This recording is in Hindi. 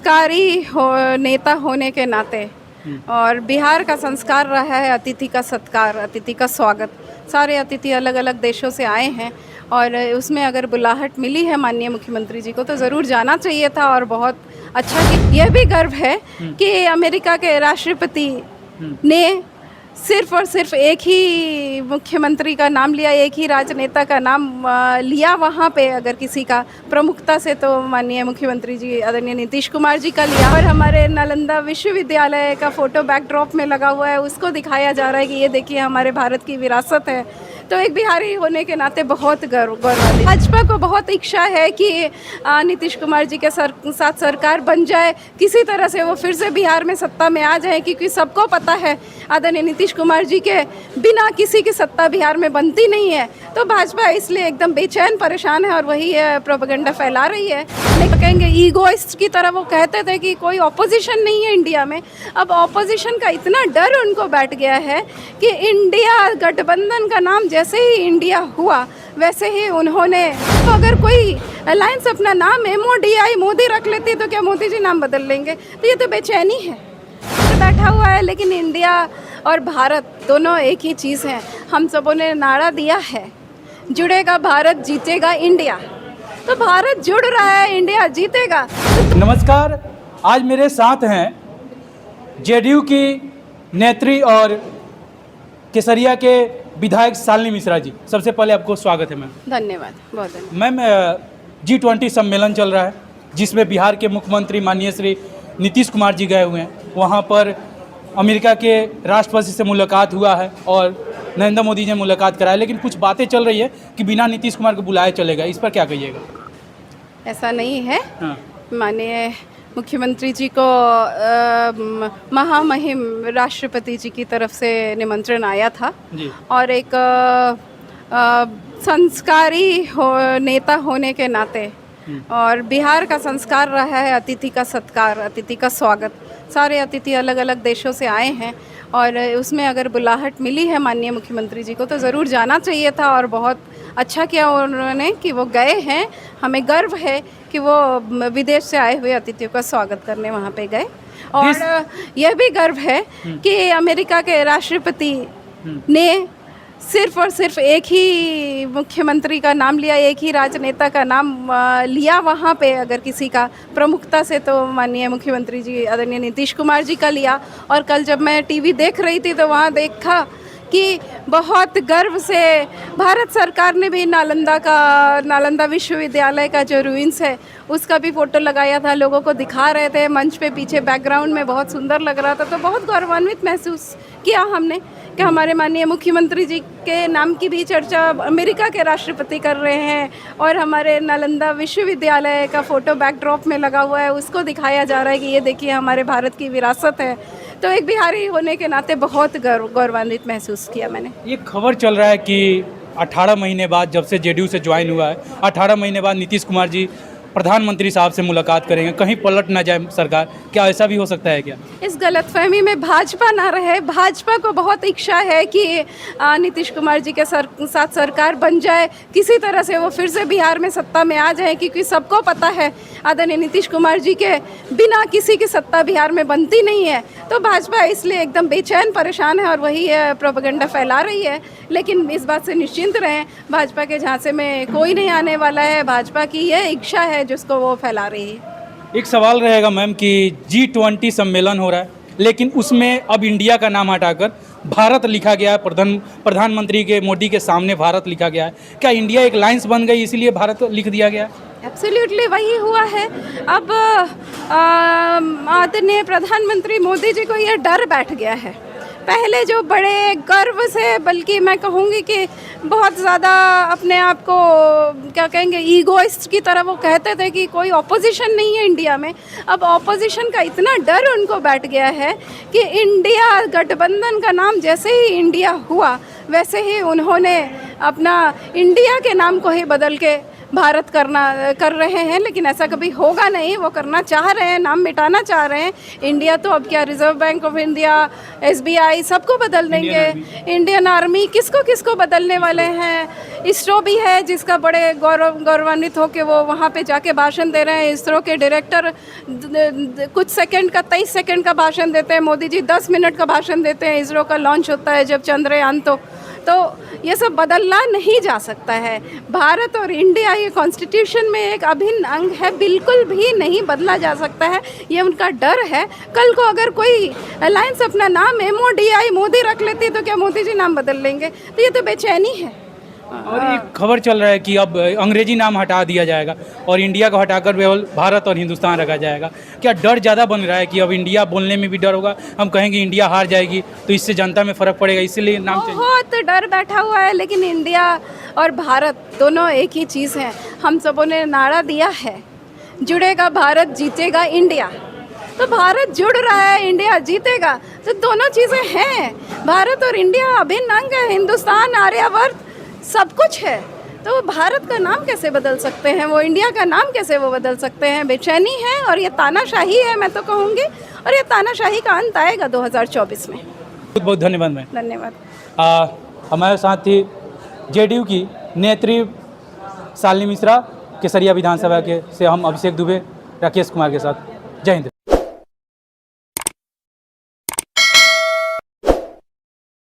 नेता होने के नाते और बिहार का संस्कार रहा है अतिथि का सत्कार, अतिथि का स्वागत। सारे अतिथि अलग अलग देशों से आए हैं और उसमें अगर बुलाहट मिली है माननीय मुख्यमंत्री जी को तो ज़रूर जाना चाहिए था। और बहुत अच्छा कि यह भी गर्व है कि अमेरिका के राष्ट्रपति ने सिर्फ और सिर्फ एक ही मुख्यमंत्री का नाम लिया, एक ही राजनेता का नाम लिया वहाँ पे। अगर किसी का प्रमुखता से तो माननीय मुख्यमंत्री जी आदरणीय नीतीश कुमार जी का लिया। और हमारे नालंदा विश्वविद्यालय का फ़ोटो बैकड्रॉप में लगा हुआ है, उसको दिखाया जा रहा है कि ये देखिए हमारे भारत की विरासत है। तो एक बिहारी होने के नाते बहुत गर्व वाली भाजपा को बहुत इच्छा है कि नीतीश कुमार जी के साथ सरकार बन जाए, किसी तरह से वो फिर से बिहार में सत्ता में आ जाए, क्योंकि सबको पता है आदरणीय नीतीश कुमार जी के बिना किसी की सत्ता बिहार में बनती नहीं है। तो भाजपा इसलिए एकदम बेचैन परेशान है और वही प्रोपेगेंडा फैला रही है। लेकिन कहेंगे ईगोइस्ट की तरह वो कहते थे कि कोई ऑपोजिशन नहीं है इंडिया में। अब ऑपोजिशन का इतना डर उनको बैठ गया है कि इंडिया गठबंधन का नाम जैसे ही इंडिया हुआ वैसे ही उन्होंने तो अगर कोई अलायंस अपना नाम MODI मोदी रख लेती तो क्या मोदी जी नाम बदल लेंगे? तो ये तो बेचैनी है बैठा हुआ है। लेकिन इंडिया और भारत दोनों एक ही चीज़ है। हम सबों ने नारा दिया है, जुड़ेगा भारत जीतेगा इंडिया। तो भारत जुड़ रहा है, इंडिया जीतेगा। नमस्कार, आज मेरे साथ हैं जेडीयू की नेत्री और केसरिया के विधायक शालिनी मिश्रा जी। सबसे पहले आपको स्वागत है मैम। धन्यवाद, बहुत धन्यवाद। मैम, G20 सम्मेलन चल रहा है जिसमें बिहार के मुख्यमंत्री माननीय श्री नीतीश कुमार जी गए हुए हैं। वहाँ पर अमेरिका के राष्ट्रपति से मुलाकात हुआ है और नरेंद्र मोदी जी ने मुलाकात कराया, लेकिन कुछ बातें चल रही है कि बिना नीतीश कुमार को बुलाए चलेगा। इस पर क्या कहिएगा? ऐसा नहीं है। हाँ। माननीय मुख्यमंत्री जी को महामहिम राष्ट्रपति जी की तरफ से निमंत्रण आया था जी। और एक संस्कारी नेता होने के नाते और बिहार का संस्कार रहा है अतिथि का सत्कार, अतिथि का स्वागत। सारे अतिथि अलग अलग देशों से आए हैं और उसमें अगर बुलाहट मिली है माननीय मुख्यमंत्री जी को तो ज़रूर जाना चाहिए था। और बहुत अच्छा किया उन्होंने कि वो गए हैं। हमें गर्व है कि वो विदेश से आए हुए अतिथियों का स्वागत करने वहाँ पे गए। और यह भी गर्व है कि अमेरिका के राष्ट्रपति ने सिर्फ और सिर्फ एक ही मुख्यमंत्री का नाम लिया, एक ही राजनेता का नाम लिया वहाँ पे। अगर किसी का प्रमुखता से तो माननीय मुख्यमंत्री जी आदरणीय नीतीश कुमार जी का लिया। और कल जब मैं टीवी देख रही थी तो वहाँ देखा कि बहुत गर्व से भारत सरकार ने भी नालंदा विश्वविद्यालय का जो रूइंस है उसका भी फ़ोटो लगाया था, लोगों को दिखा रहे थे। मंच पे पीछे बैकग्राउंड में बहुत सुंदर लग रहा था। तो बहुत गौरवान्वित महसूस किया हमने कि हमारे माननीय मुख्यमंत्री जी के नाम की भी चर्चा अमेरिका के राष्ट्रपति कर रहे हैं। और हमारे नालंदा विश्वविद्यालय का फ़ोटो बैकड्रॉप में लगा हुआ है, उसको दिखाया जा रहा है कि ये देखिए हमारे भारत की विरासत है। तो एक बिहारी होने के नाते बहुत गौरवान्वित महसूस किया मैंने। ये खबर चल रहा है कि 18 महीने बाद जब से जेडीयू से ज्वाइन हुआ है, 18 महीने बाद नीतीश कुमार जी प्रधानमंत्री साहब से मुलाकात करेंगे, कहीं पलट ना जाए सरकार। क्या ऐसा भी हो सकता है क्या? इस गलतफहमी में भाजपा ना रहे। भाजपा को बहुत इच्छा है कि नीतीश कुमार जी के साथ सरकार बन जाए, किसी तरह से वो फिर से बिहार में सत्ता में आ जाए, क्योंकि सबको पता है आदरणीय नीतीश कुमार जी के बिना किसी की सत्ता बिहार में बनती नहीं है। तो भाजपा इसलिए एकदम बेचैन परेशान है और वही प्रोपेगेंडा फैला रही है। लेकिन इस बात से निश्चिंत रहें, भाजपा के झांसे में कोई नहीं आने वाला है। भाजपा की यह इच्छा है जिसको वो फैला रही है। एक सवाल रहेगा मैम कि G20 सम्मेलन हो रहा है, लेकिन उसमें अब इंडिया का नाम हटाकर भारत लिखा गया है। प्रधानमंत्री के मोदी के सामने भारत लिखा गया है। क्या इंडिया एक लाइन्स बन गई इसीलिए भारत लिख दिया गया? एब्सोल्युटली वही हुआ है। अब आदरणीय प्रधानमंत्री मोदी जी को ये डर बैठ गया है। पहले जो बड़े गर्व से, बल्कि मैं कहूँगी कि बहुत ज़्यादा अपने आप को क्या कहेंगे ईगोइस्ट की तरह वो कहते थे कि कोई ऑपोजिशन नहीं है इंडिया में। अब ऑपोजिशन का इतना डर उनको बैठ गया है कि इंडिया गठबंधन का नाम जैसे ही इंडिया हुआ वैसे ही उन्होंने अपना इंडिया के नाम को ही बदल के भारत कर रहे हैं, लेकिन ऐसा कभी होगा नहीं। वो करना चाह रहे हैं, नाम मिटाना चाह रहे हैं। इंडिया तो अब क्या, reserve bank of India, SBI सबको बदल देंगे। इंडियन आर्मी किसको किसको बदलने वाले हैं। इसरो भी है जिसका बड़े गौरवान्वित हो के वो वहाँ पे जाके भाषण दे रहे हैं। इसरो के डायरेक्टर कुछ सेकंड का 23 सेकंड का भाषण देते हैं, मोदी जी 10 मिनट का भाषण देते हैं। इसरो का लॉन्च होता है जब चंद्रयान, तो ये सब बदलना नहीं जा सकता है। भारत और इंडिया ये कॉन्स्टिट्यूशन में एक अभिन्न अंग है, बिल्कुल भी नहीं बदला जा सकता है। ये उनका डर है। कल को अगर कोई अलायंस अपना नाम MODI मोदी रख लेती तो क्या मोदी जी नाम बदल लेंगे? तो ये तो बेचैनी है। और एक खबर चल रहा है कि अब अंग्रेजी नाम हटा दिया जाएगा और इंडिया को हटाकर केवल भारत और हिंदुस्तान रखा जाएगा। क्या डर ज़्यादा बन रहा है कि अब इंडिया बोलने में भी डर होगा? हम कहेंगे इंडिया हार जाएगी तो इससे जनता में फ़र्क पड़ेगा, इसीलिए नाम चाहिए। बहुत डर बैठा हुआ है, लेकिन इंडिया और भारत दोनों एक ही चीज़ है। हम सबों ने नारा दिया है, जुड़ेगा भारत, जीतेगा इंडिया। तो भारत जुड़ रहा है, इंडिया जीतेगा। तो दोनों चीज़ें हैं। भारत और इंडिया अभिन्न अंग है। हिंदुस्तान, आर्यावर्त सब कुछ है। तो भारत का नाम कैसे बदल सकते हैं वो? इंडिया का नाम कैसे वो बदल सकते हैं? बेचैनी है और ये तानाशाही है, मैं तो कहूँगी। और ये तानाशाही का अंत आएगा 2024 में। बहुत बहुत धन्यवाद मैम। धन्यवाद। हमारे साथ थी JDU की नेत्री शालिनी मिश्रा, केसरिया विधानसभा के से हम अभिषेक दुबे, राकेश कुमार के साथ। जय हिंद।